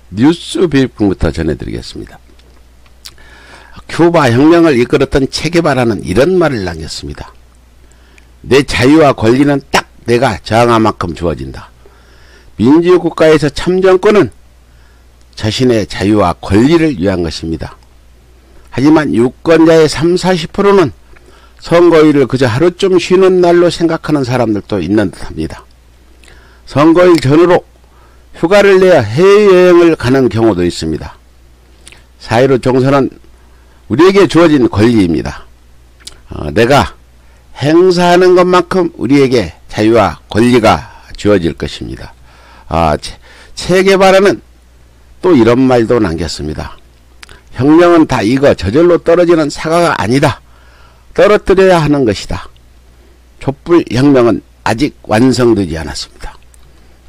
뉴스 브리핑부터 전해드리겠습니다. 큐바 혁명을 이끌었던 체게바라는 이런 말을 남겼습니다. 내 자유와 권리는 딱 내가 저항한 만큼 주어진다. 민주국가에서 참정권은 자신의 자유와 권리를 위한 것입니다. 하지만 유권자의 30~40%는 선거일을 그저 하루쯤 쉬는 날로 생각하는 사람들도 있는 듯합니다. 선거일 전후로 휴가를 내어 해외여행을 가는 경우도 있습니다. 4.15 총선은 우리에게 주어진 권리입니다. 내가 행사하는 것만큼 우리에게 자유와 권리가 주어질 것입니다. 체게바라는 또 이런 말도 남겼습니다. 혁명은 다 익어 저절로 떨어지는 사과가 아니다. 떨어뜨려야 하는 것이다. 촛불혁명은 아직 완성되지 않았습니다.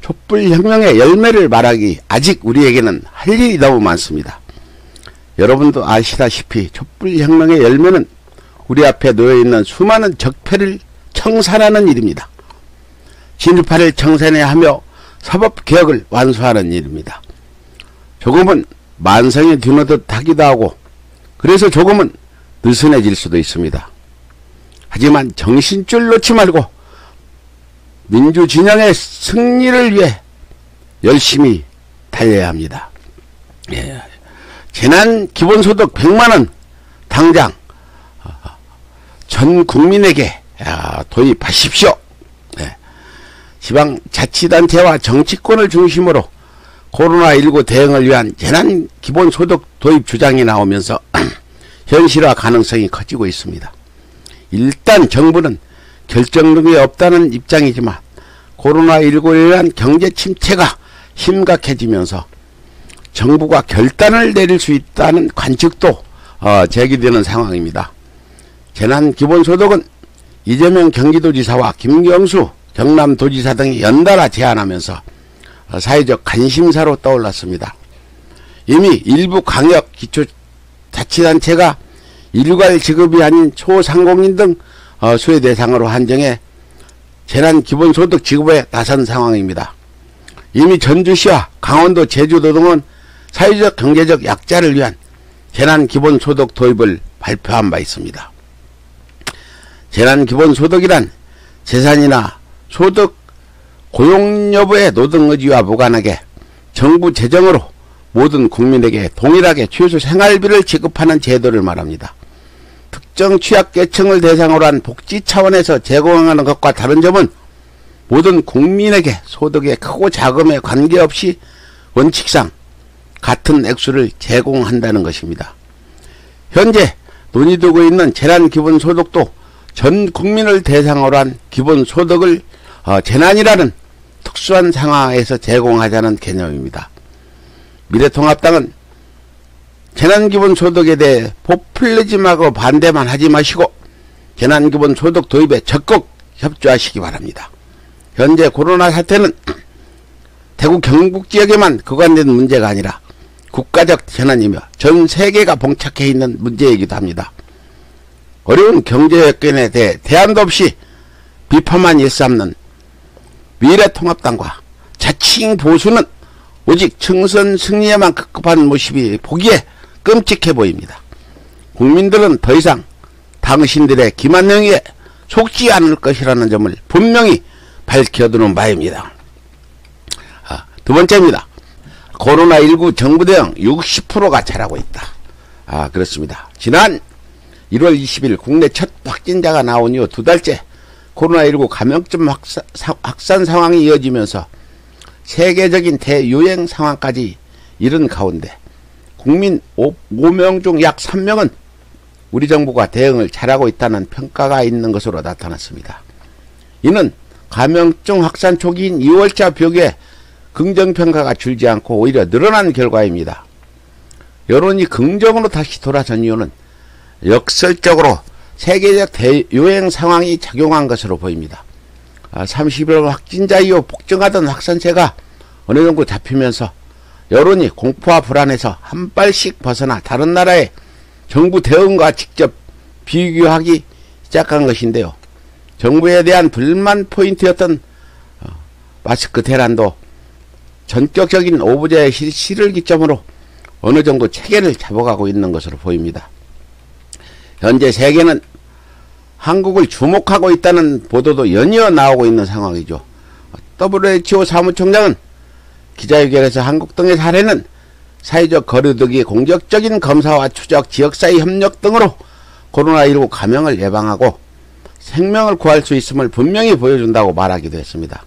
촛불혁명의 열매를 말하기 아직 우리에게는 할 일이 너무 많습니다. 여러분도 아시다시피 촛불혁명의 열매는 우리 앞에 놓여있는 수많은 적폐를 청산하는 일입니다. 진주파를 청산해야 하며 사법개혁을 완수하는 일입니다. 조금은 만성이 뒤늦듯 하기도 하고 그래서 조금은 느슨해질 수도 있습니다. 하지만 정신줄 놓지 말고 민주진영의 승리를 위해 열심히 달려야 합니다. 재난기본소득 100만원 당장 전 국민에게 도입하십시오. 지방자치단체와 정치권을 중심으로 코로나19 대응을 위한 재난기본소득 도입 주장이 나오면서 현실화 가능성이 커지고 있습니다. 일단 정부는 결정력이 없다는 입장이지만 코로나19로 인한 경제 침체가 심각해지면서 정부가 결단을 내릴 수 있다는 관측도 제기되는 상황입니다. 재난기본소득은 이재명 경기도지사와 김경수 경남도지사 등이 연달아 제안하면서 사회적 관심사로 떠올랐습니다. 이미 일부 광역 기초자치단체가 일괄 지급이 아닌 소상공인 등 수혜 대상으로 한정해 재난기본소득 지급에 나선 상황입니다. 이미 전주시와 강원도 제주도 등은 사회적 경제적 약자를 위한 재난기본소득 도입을 발표한 바 있습니다. 재난기본소득이란 재산이나 소득, 고용 여부의 노동의지와 무관하게 정부 재정으로 모든 국민에게 동일하게 최소 생활비를 지급하는 제도를 말합니다. 특정 취약계층을 대상으로 한 복지 차원에서 제공하는 것과 다른 점은 모든 국민에게 소득의 크고 작음에 관계없이 원칙상 같은 액수를 제공한다는 것입니다. 현재 논의되고 있는 재난기본소득도 전 국민을 대상으로 한 기본소득을 재난이라는 특수한 상황에서 제공하자는 개념입니다. 미래통합당은 재난기본소득에 대해 포퓰리즘하고 반대만 하지 마시고 재난기본소득 도입에 적극 협조하시기 바랍니다. 현재 코로나 사태는 대구 경북지역에만 국한된 문제가 아니라 국가적 재난이며 전 세계가 봉착해 있는 문제이기도 합니다. 어려운 경제여건에 대해 대안도 없이 비판만 일삼는 미래통합당과 자칭 보수는 오직 총선 승리에만 급급한 모습이 보기에 끔찍해 보입니다. 국민들은 더 이상 당신들의 기만행위에 속지 않을 것이라는 점을 분명히 밝혀두는 바입니다. 두 번째입니다. 코로나19 정부 대응 60%가 잘하고 있다. 그렇습니다. 지난 1월 20일 국내 첫 확진자가 나온 이후 2달째 코로나19 감염증 확산 상황이 이어지면서 세계적인 대유행 상황까지 이른 가운데 국민 5명 중 약 3명은 우리 정부가 대응을 잘하고 있다는 평가가 있는 것으로 나타났습니다. 이는 감염증 확산 초기인 2월자 벽에 긍정평가가 줄지 않고 오히려 늘어난 결과입니다. 여론이 긍정으로 다시 돌아선 이유는 역설적으로 세계적 대유행 상황이 작용한 것으로 보입니다. 30일 확진자 이후 폭증하던 확산세가 어느 정도 잡히면서 여론이 공포와 불안에서 한 발씩 벗어나 다른 나라의 정부 대응과 직접 비교하기 시작한 것인데요. 정부에 대한 불만 포인트였던 마스크 대란도 전격적인 오부제 실시를 기점으로 어느 정도 체계를 잡아가고 있는 것으로 보입니다. 현재 세계는 한국을 주목하고 있다는 보도도 연이어 나오고 있는 상황이죠. WHO 사무총장은 기자회견에서 한국 등의 사례는 사회적 거리두기, 공격적인 검사와 추적, 지역사회 협력 등으로 코로나19 감염을 예방하고 생명을 구할 수 있음을 분명히 보여준다고 말하기도 했습니다.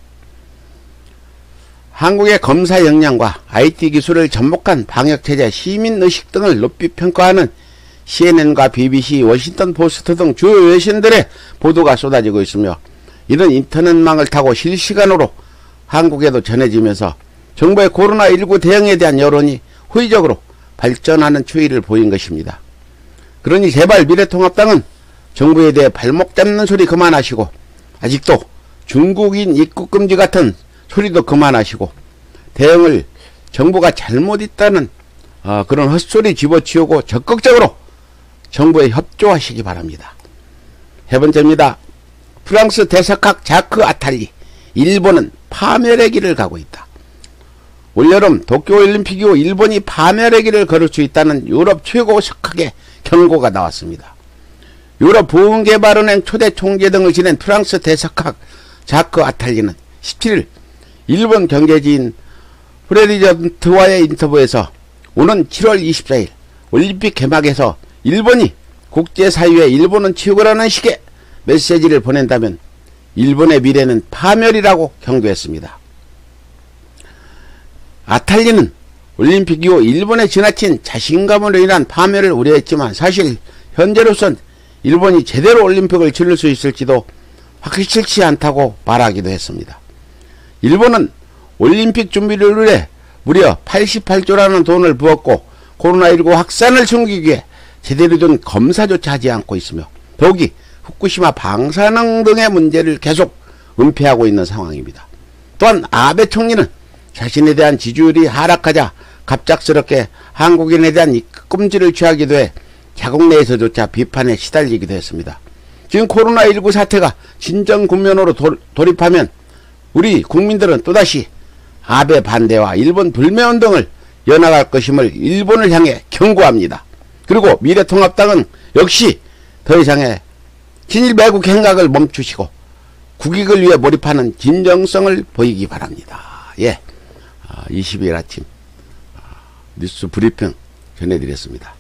한국의 검사 역량과 IT 기술을 접목한 방역체제, 시민의식 등을 높이 평가하는 CNN과 BBC, 워싱턴 포스트 등 주요 외신들의 보도가 쏟아지고 있으며 이런 인터넷망을 타고 실시간으로 한국에도 전해지면서 정부의 코로나19 대응에 대한 여론이 호의적으로 발전하는 추이를 보인 것입니다. 그러니 제발 미래통합당은 정부에 대해 발목 잡는 소리 그만하시고 아직도 중국인 입국 금지 같은 소리도 그만하시고 대응을 정부가 잘못했다는 그런 헛소리 집어치우고 적극적으로 정부에 협조하시기 바랍니다. 세 번째입니다. 프랑스 대석학 자크 아탈리, 일본은 파멸의 길을 가고 있다. 올여름 도쿄올림픽 이후 일본이 파멸의 길을 걸을 수 있다는 유럽 최고 석학의 경고가 나왔습니다. 유럽 부흥개발은행 초대 총재 등을 지낸 프랑스 대석학 자크 아탈리는 17일 일본 경제지인 프레디전트와의 인터뷰에서 오는 7월 24일 올림픽 개막에서 일본이 국제사회에 일본은 치우라는 식의 메시지를 보낸다면 일본의 미래는 파멸이라고 경고했습니다. 아탈리는 올림픽 이후 일본의 지나친 자신감으로 인한 파멸을 우려했지만 사실 현재로선 일본이 제대로 올림픽을 치를 수 있을지도 확실치 않다고 말하기도 했습니다. 일본은 올림픽 준비를 위해 무려 88조라는 돈을 부었고 코로나19 확산을 숨기기 위해 제대로 된 검사조차 하지 않고 있으며 더욱이 후쿠시마 방사능 등의 문제를 계속 은폐하고 있는 상황입니다. 또한 아베 총리는 자신에 대한 지지율이 하락하자 갑작스럽게 한국인에 대한 입국 금지를 취하기도 해 자국 내에서조차 비판에 시달리기도 했습니다. 지금 코로나19 사태가 진정 국면으로 돌입하면 우리 국민들은 또다시 아베 반대와 일본 불매운동을 이어나갈 것임을 일본을 향해 경고합니다. 그리고 미래통합당은 역시 더 이상의 친일 매국 행각을 멈추시고 국익을 위해 몰입하는 진정성을 보이기 바랍니다. 예, 22일 아침 뉴스 브리핑 전해드렸습니다.